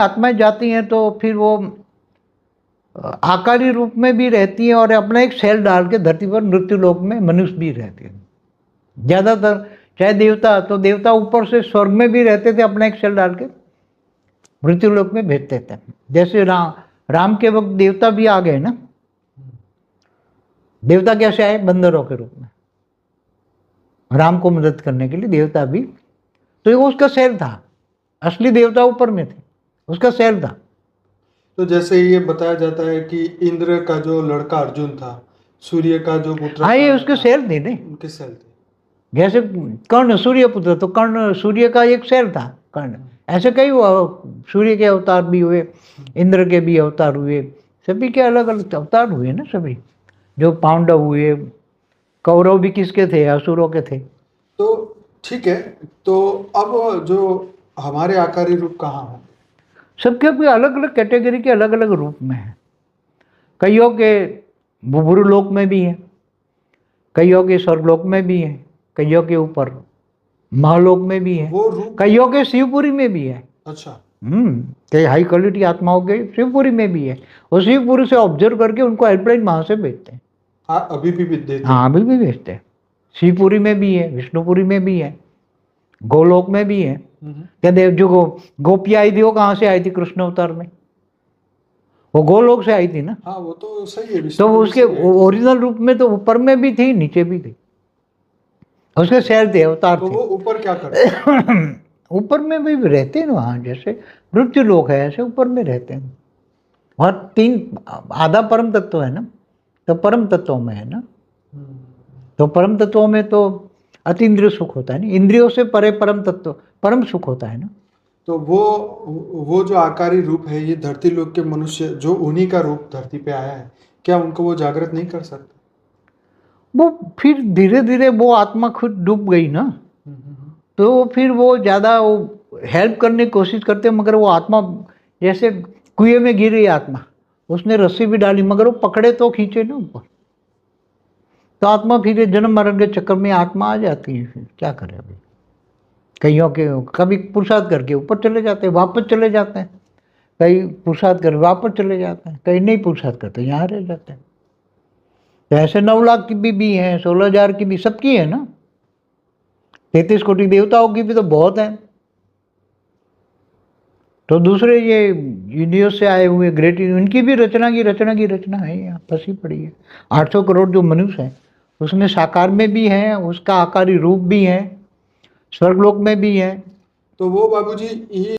आत्माएं जाती हैं तो फिर वो आकारी रूप में भी रहती हैं और अपना एक सेल डाल के धरती पर मृत्यु लोक में मनुष्य भी रहते हैं। ज़्यादातर चाहे देवता, तो देवता ऊपर से स्वर्ग में भी रहते थे, अपना एक सेल डाल के मृत्यु लोक में भेजते थे। जैसे राम के वक्त देवता भी आ गए ना। देवता कैसे आए? बंदरों के रूप में, राम को मदद करने के लिए देवता भी। तो वो उसका सेल था, असली देवता ऊपर में थे, उसका सेल था। तो जैसे ये बताया जाता है कि इंद्र का जो लड़का अर्जुन था, सूर्य का जो पुत्र हाँ, ये उसके सेल थे नहीं, उनके सेल थे। जैसे कर्ण सूर्य पुत्र, तो कर्ण सूर्य का एक सेल था कर्ण। ऐसे कई सूर्य के अवतार भी हुए, इंद्र के भी अवतार हुए, सभी के अलग अलग अवतार हुए ना। सभी जो पांडव हुए, कौरव भी किसके थे? असुरों के थे। तो ठीक है, तो अब जो हमारे आकारी रूप कहाँ हैं? सबके अपने अलग अलग कैटेगरी के अलग अलग रूप में है। कईयों के बुभुरु लोक में भी है, कईयों के स्वर्गलोक में भी है, कईयों के ऊपर महालोक में भी है, कईयों के शिवपुरी में भी है। अच्छा। कई हाई क्वालिटी आत्माओं के शिवपुरी में भी है। वो शिवपुरी से ऑब्जर्व करके उनको हेल्पलाइन वहां से भेजते हैं। अभी भी देते हैं? हाँ, अभी भी भेजते हैं। शिवपुरी में भी है, विष्णुपुरी में भी है, गोलोक में भी है। क्या देव जो गोपियाँ आई थी वो कहाँ से आई थी? कृष्ण अवतार में वो गोलोक से आई थी ना। हाँ, वो तो सही है। तो उसके ओरिजिनल रूप में तो ऊपर में भी थी, नीचे भी थी, उसके शहर थे, अवतार थे। तो वो ऊपर क्या करते? ऊपर में भी रहते हैं वहाँ, जैसे मृत्यु लोक है ऐसे ऊपर में रहते हैं। और तीन आधा परम तत्व है ना, तो परम तत्वों में है ना। तो परम तत्वों में तो अतीन्द्रिय सुख होता है ना, इंद्रियों से परे परम तत्व परम सुख होता है ना। तो वो जो आकारी रूप है, ये धरती लोक के मनुष्य जो उन्हीं का रूप धरती पे आया है, क्या उनको वो जागृत नहीं कर सकते? वो फिर धीरे धीरे वो आत्मा खुद डूब गई ना, तो फिर वो ज़्यादा वो हेल्प करने की कोशिश करते हैं, मगर वो आत्मा जैसे कुएं में गिर रही आत्मा, उसने रस्सी भी डाली मगर वो पकड़े तो खींचे ना ऊपर, तो आत्मा फिर जन्म मरण के चक्कर में आत्मा आ जाती है। फिर क्या करें? अभी कईयों के कभी पुरुषार्थ करके ऊपर चले जाते हैं, वापस चले जाते हैं, कई पुरुषार्थ कर वापस चले जाते हैं, कई नहीं पुरुषार्थ करते यहाँ रह जाते हैं। तो ऐसे 9 लाख की भी हैं, 16,000 की भी, सबकी है ना। 33 कोटि देवताओं की भी तो बहुत है। तो दूसरे ये यूनिवर्स से आए हुए ग्रेट, उनकी भी रचना की रचना है, यहाँ फंसी पड़ी है। 800 करोड़ जो मनुष्य है उसमें साकार में भी है, उसका आकारी रूप भी है, स्वर्गलोक में भी है। तो वो बाबूजी ये